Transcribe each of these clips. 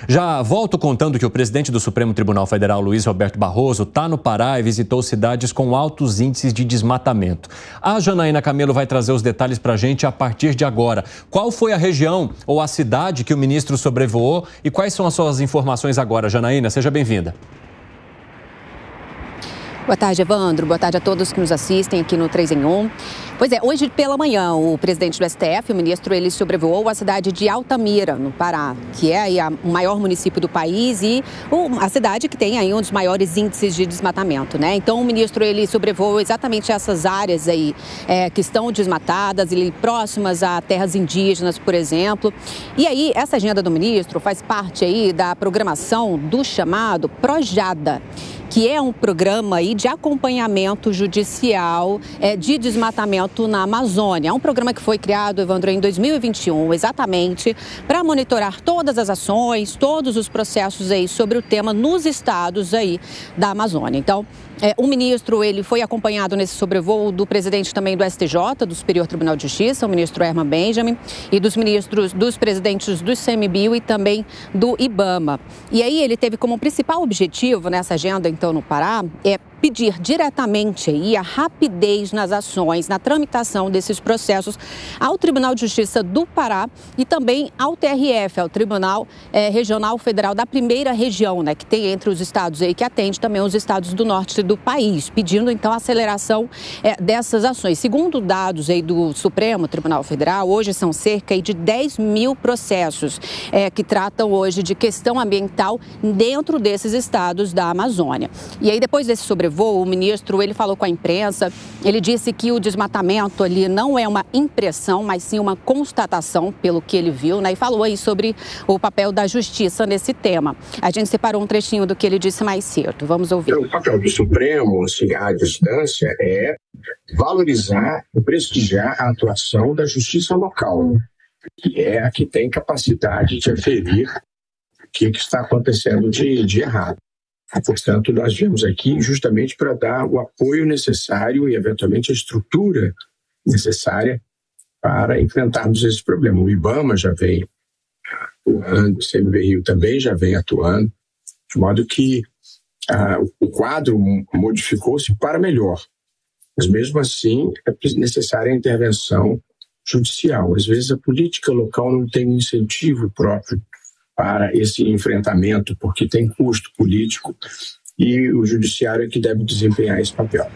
Já volto contando que o presidente do Supremo Tribunal Federal, Luiz Roberto Barroso, está no Pará e visitou cidades com altos índices de desmatamento. A Janaína Camelo vai trazer os detalhes para a gente a partir de agora. Qual foi a região ou a cidade que o ministro sobrevoou e quais são as suas informações agora? Janaína, seja bem-vinda. Boa tarde, Evandro. Boa tarde a todos que nos assistem aqui no 3 em 1. Pois é, hoje pela manhã, o presidente do STF, o ministro, ele sobrevoou a cidade de Altamira, no Pará, que é aí o maior município do país e a cidade que tem aí um dos maiores índices de desmatamento, né? Então, o ministro, ele sobrevoou exatamente essas áreas aí que estão desmatadas e próximas a terras indígenas, por exemplo. E aí, essa agenda do ministro faz parte aí da programação do chamado Projada, que é um programa aí de acompanhamento judicial de desmatamento na Amazônia. É um programa que foi criado, Evandro, em 2021, exatamente para monitorar todas as ações, todos os processos aí sobre o tema nos estados aí da Amazônia. Então, o ministro, ele foi acompanhado nesse sobrevoo do presidente também do STJ, do Superior Tribunal de Justiça, o ministro Herman Benjamin, e dos presidentes do ICMBio e também do IBAMA. E aí ele teve como principal objetivo nessa agenda, então, no Pará, pedir diretamente aí a rapidez nas ações, na tramitação desses processos ao Tribunal de Justiça do Pará e também ao TRF, ao Tribunal Regional Federal da Primeira Região, né, que tem entre os estados aí, que atende também os estados do norte do país, pedindo então a aceleração dessas ações. Segundo dados aí do Supremo Tribunal Federal, hoje são cerca de 10 mil processos que tratam hoje de questão ambiental dentro desses estados da Amazônia. E aí depois desse sobrevoo, o ministro, ele falou com a imprensa, ele disse que o desmatamento ali não é uma impressão, mas sim uma constatação, pelo que ele viu, né? E falou aí sobre o papel da justiça nesse tema. A gente separou um trechinho do que ele disse mais cedo. Vamos ouvir. O papel do Supremo, assim, à distância, é valorizar e prestigiar a atuação da justiça local, que é a que tem capacidade de aferir o que está acontecendo de errado. Portanto, nós viemos aqui justamente para dar o apoio necessário e, eventualmente, a estrutura necessária para enfrentarmos esse problema. O IBAMA já vem atuando, o CMBio também já vem atuando, de modo que o quadro modificou-se para melhor. Mas, mesmo assim, é necessária a intervenção judicial. Às vezes, a política local não tem um incentivo próprio para esse enfrentamento, porque tem custo político e o judiciário é que deve desempenhar esse papel.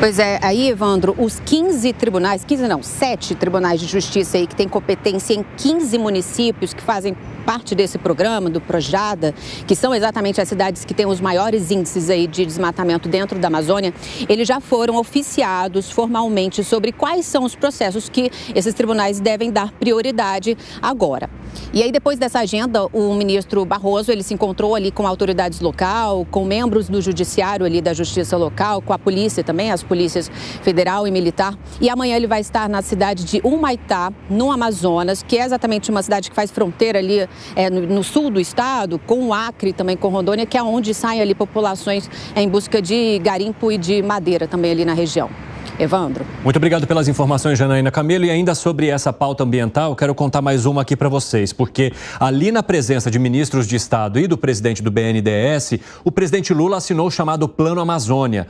Pois é, aí, Evandro, os 7 tribunais de justiça aí que têm competência em 15 municípios que fazem parte desse programa, do Projada, que são exatamente as cidades que têm os maiores índices aí de desmatamento dentro da Amazônia, eles já foram oficiados formalmente sobre quais são os processos que esses tribunais devem dar prioridade agora. E aí, depois dessa agenda, o ministro Barroso, ele se encontrou ali com autoridades local, com membros do judiciário ali da justiça local, com a polícia também, as polícias federal e militar. E amanhã ele vai estar na cidade de Humaitá, no Amazonas, que é exatamente uma cidade que faz fronteira ali no sul do estado, com o Acre e também com Rondônia, que é onde saem ali populações em busca de garimpo e de madeira também ali na região. Evandro. Muito obrigado pelas informações, Janaína Camelo. E ainda sobre essa pauta ambiental, quero contar mais uma aqui para vocês, porque ali na presença de ministros de Estado e do presidente do BNDES, o presidente Lula assinou o chamado Plano Amazônia.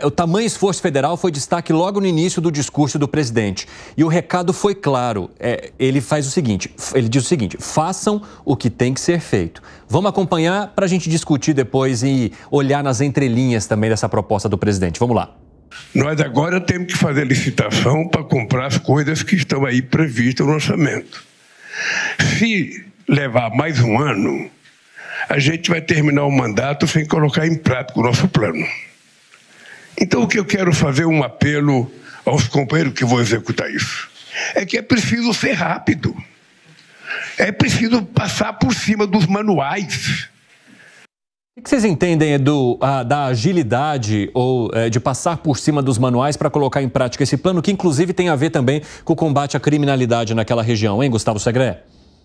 O tamanho esforço federal foi destaque logo no início do discurso do presidente. E o recado foi claro. Ele diz o seguinte: façam o que tem que ser feito. Vamos acompanhar para a gente discutir depois e olhar nas entrelinhas também dessa proposta do presidente. Vamos lá. Nós agora temos que fazer licitação para comprar as coisas que estão aí previstas no orçamento. Se levar mais um ano, a gente vai terminar o mandato sem colocar em prática o nosso plano. Então, o que eu quero fazer um apelo aos companheiros que vão executar isso é que é preciso ser rápido. É preciso passar por cima dos manuais. O que vocês entendem da agilidade ou de passar por cima dos manuais para colocar em prática esse plano, que inclusive tem a ver também com o combate à criminalidade naquela região, hein, Gustavo Segré?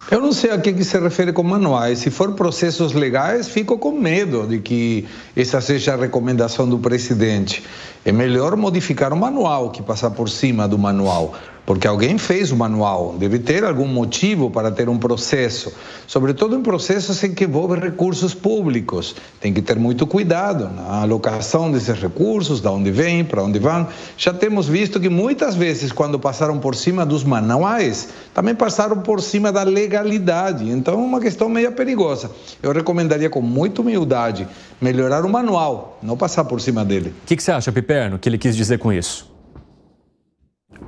Eu não sei a que se refere com manuais. Se for processos legais, fico com medo de que essa seja a recomendação do presidente. É melhor modificar o manual que passar por cima do manual. porque alguém fez o manual, deve ter algum motivo para ter um processo, sobretudo em processos em que envolvem recursos públicos. Tem que ter muito cuidado na alocação desses recursos, de onde vêm, para onde vão. Já temos visto que muitas vezes, quando passaram por cima dos manuais, também passaram por cima da legalidade. Então, é uma questão meio perigosa. Eu recomendaria com muita humildade melhorar o manual, não passar por cima dele. O que você acha, Piperno, que ele quis dizer com isso?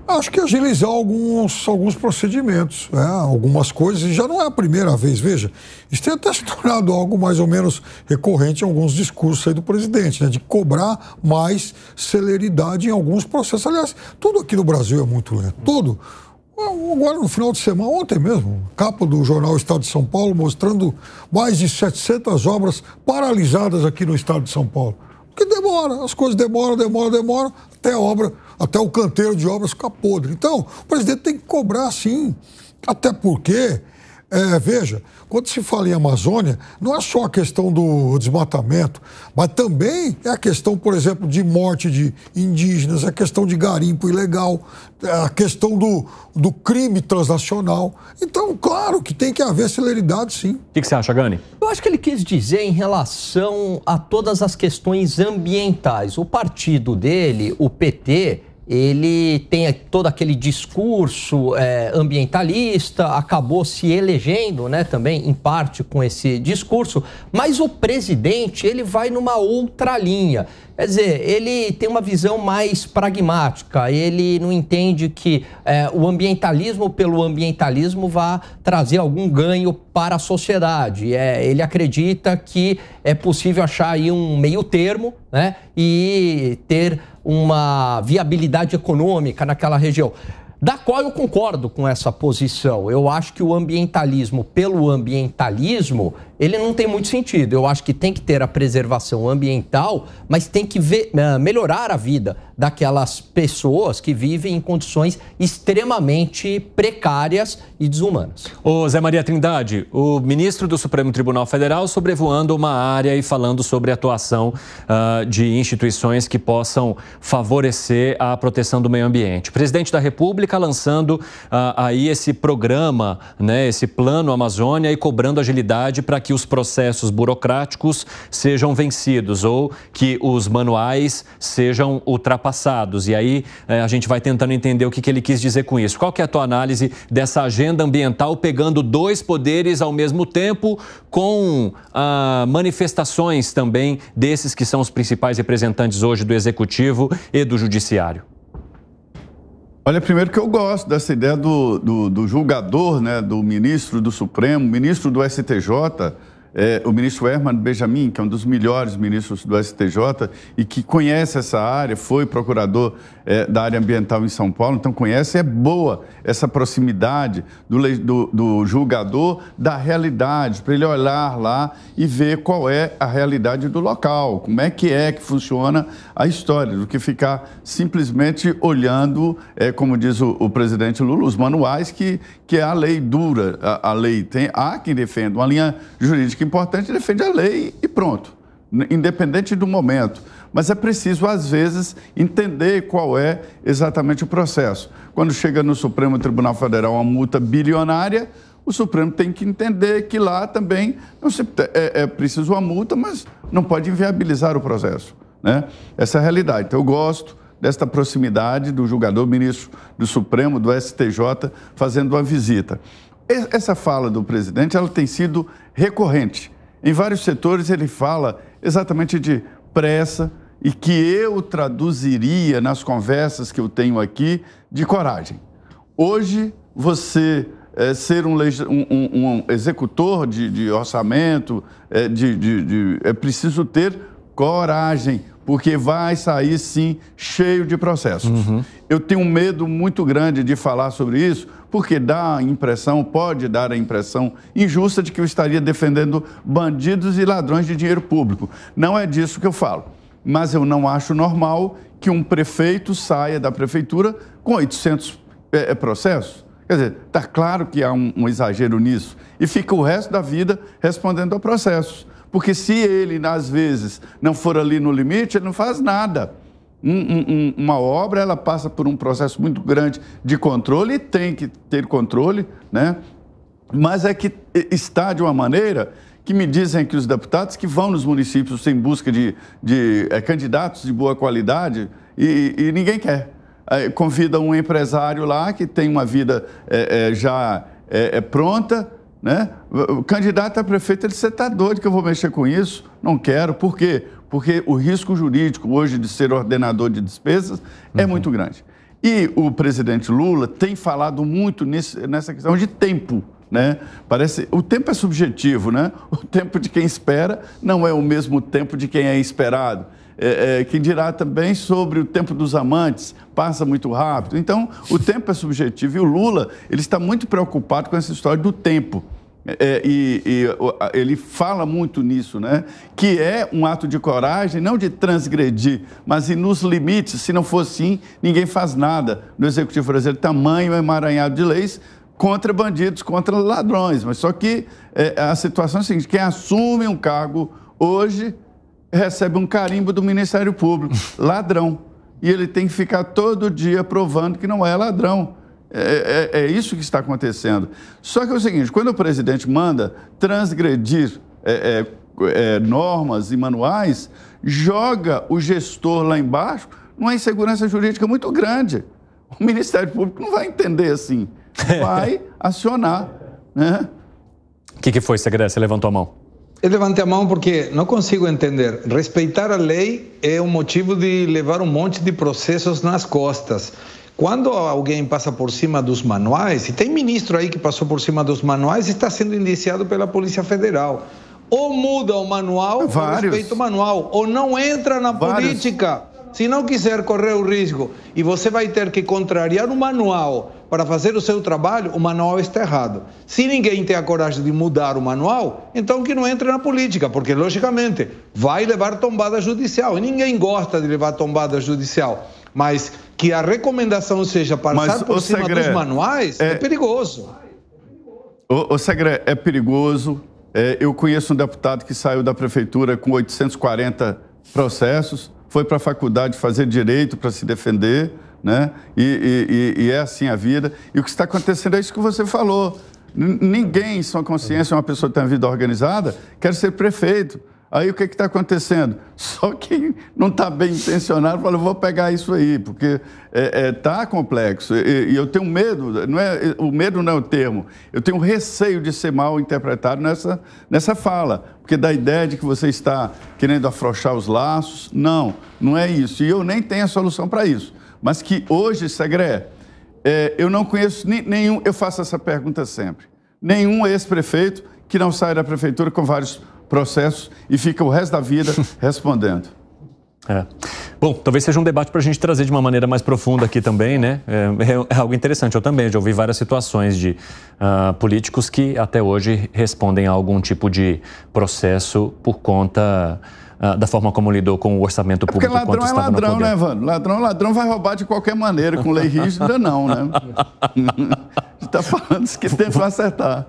Acho que agilizar alguns procedimentos, né? Algumas coisas, e já não é a primeira vez, veja, isso tem até se tornado algo mais ou menos recorrente em alguns discursos aí do presidente, né? De cobrar mais celeridade em alguns processos. Aliás, tudo aqui no Brasil é muito lento, tudo. Agora, no final de semana, ontem mesmo, capa do jornal Estado de São Paulo, mostrando mais de 700 obras paralisadas aqui no Estado de São Paulo. Porque demora, as coisas demoram, até o canteiro de obras ficar podre. Então, o presidente tem que cobrar sim, até porque, veja, quando se fala em Amazônia, não é só a questão do desmatamento, mas também é a questão, por exemplo, de morte de indígenas, a questão de garimpo ilegal, a questão do crime transnacional. Então, claro que tem que haver celeridade, sim. O que você acha, Gani? Eu acho que ele quis dizer em relação a todas as questões ambientais. O partido dele, o PT, ele tem todo aquele discurso ambientalista, acabou se elegendo, né, também em parte com esse discurso, mas o presidente, ele vai numa outra linha. Quer dizer, ele tem uma visão mais pragmática, ele não entende que o ambientalismo pelo ambientalismo vai trazer algum ganho para a sociedade. Ele acredita que é possível achar aí um meio termo, né, e ter uma viabilidade econômica naquela região, da qual eu concordo com essa posição. Eu acho que o ambientalismo pelo ambientalismo, ele não tem muito sentido. Eu acho que tem que ter a preservação ambiental, mas tem que melhorar a vida daquelas pessoas que vivem em condições extremamente precárias e desumanas. Ô Zé Maria Trindade, o ministro do Supremo Tribunal Federal sobrevoando uma área e falando sobre a atuação de instituições que possam favorecer a proteção do meio ambiente. O presidente da República lançando aí esse programa, né, esse plano Amazônia, e cobrando agilidade para que os processos burocráticos sejam vencidos ou que os manuais sejam ultrapassados. E aí a gente vai tentando entender o que ele quis dizer com isso. Qual que é a tua análise dessa agenda ambiental pegando dois poderes ao mesmo tempo, com manifestações também desses que são os principais representantes hoje do Executivo e do Judiciário? Olha, primeiro que eu gosto dessa ideia do julgador, né, do ministro do Supremo, ministro do STJ, o ministro Herman Benjamin, que é um dos melhores ministros do STJ e que conhece essa área, foi procurador da área ambiental em São Paulo, então conhece. É boa essa proximidade do julgador da realidade, para ele olhar lá e ver qual é a realidade do local, como é que funciona a história, do que ficar simplesmente olhando, como diz o presidente Lula, os manuais, que é a lei dura, a lei tem. Há quem defenda uma linha jurídica importante, defende a lei e pronto, independente do momento. Mas é preciso, às vezes, entender qual é exatamente o processo. Quando chega no Supremo Tribunal Federal uma multa bilionária, o Supremo tem que entender que lá também é preciso uma multa, mas não pode inviabilizar o processo, né? Essa é a realidade. Então, eu gosto desta proximidade do julgador, ministro do Supremo, do STJ, fazendo uma visita. Essa fala do presidente, ela tem sido recorrente. Em vários setores ele fala exatamente de pressa e que eu traduziria nas conversas que eu tenho aqui de coragem. Hoje, você ser um executor de orçamento, é preciso ter coragem, porque vai sair, sim, cheio de processos. Uhum. Eu tenho um medo muito grande de falar sobre isso, porque pode dar a impressão injusta de que eu estaria defendendo bandidos e ladrões de dinheiro público. Não é disso que eu falo. Mas eu não acho normal que um prefeito saia da prefeitura com 800 processos. Quer dizer, está claro que há um exagero nisso. E fica o resto da vida respondendo a processos. Porque se ele, às vezes, não for ali no limite, ele não faz nada. Uma obra, ela passa por um processo muito grande de controle e tem que ter controle, né? Mas é que está de uma maneira que me dizem que os deputados que vão nos municípios em busca de candidatos de boa qualidade e ninguém quer. Convida um empresário lá que tem uma vida já pronta, né? O candidato a prefeito, ele, você está doido que eu vou mexer com isso? Não quero. Por quê? Porque o risco jurídico hoje de ser ordenador de despesas é muito grande. E o presidente Lula tem falado muito nessa questão de tempo, né? O tempo é subjetivo, né? O tempo de quem espera não é o mesmo tempo de quem é esperado. Quem dirá também sobre o tempo dos amantes, passa muito rápido. Então, o tempo é subjetivo e o Lula, ele está muito preocupado com essa história do tempo. Ele fala muito nisso, né? Que é um ato de coragem, não de transgredir, mas ir nos limites. Se não for assim, ninguém faz nada no Executivo brasileiro. Tamanho emaranhado de leis contra bandidos, contra ladrões. Mas só que a situação é a seguinte, quem assume um cargo hoje recebe um carimbo do Ministério Público, ladrão. E ele tem que ficar todo dia provando que não é ladrão. É isso que está acontecendo. Só que é o seguinte, quando o presidente manda transgredir normas e manuais, joga o gestor lá embaixo numa insegurança jurídica muito grande. O Ministério Público não vai entender assim, vai acionar, né? O que foi, secretário? Você levantou a mão. Eu levantei a mão porque não consigo entender. Respeitar a lei é um motivo de levar um monte de processos nas costas. Quando alguém passa por cima dos manuais, e tem ministro aí que passou por cima dos manuais e está sendo indiciado pela Polícia Federal. Ou muda o manual, ou respeita o manual, ou não entra na política. Se não quiser correr o risco e você vai ter que contrariar o manual para fazer o seu trabalho, o manual está errado. Se ninguém tem a coragem de mudar o manual, então que não entre na política, porque, logicamente, vai levar tombada judicial. E ninguém gosta de levar tombada judicial. Mas que a recomendação seja passar por cima dos manuais é perigoso. O Segre, é perigoso. Eu conheço um deputado que saiu da prefeitura com 840 processos, foi para a faculdade fazer direito para se defender, né? E é assim a vida. E o que está acontecendo é isso que você falou. Ninguém, em sua consciência, uma pessoa que tem uma vida organizada, quer ser prefeito. Aí o que está acontecendo? Só quem não está bem intencionado fala, eu vou pegar isso aí, porque está complexo. E eu tenho medo, o medo não é o termo, eu tenho receio de ser mal interpretado nessa fala, porque dá a ideia de que você está querendo afrouxar os laços. Não, não é isso. E eu nem tenho a solução para isso. Mas que hoje, Segre, eu não conheço nenhum, eu faço essa pergunta sempre, nenhum ex-prefeito que não sai da prefeitura com vários processos e fica o resto da vida respondendo. Bom, talvez seja um debate para a gente trazer de uma maneira mais profunda aqui também, né? É algo interessante. Eu também já ouvi várias situações de políticos que até hoje respondem a algum tipo de processo por conta da forma como lidou com o orçamento público. Porque ladrão é ladrão, né, Evandro? Ladrão vai roubar de qualquer maneira, com lei rígida não, né? A gente está falando que tem para acertar.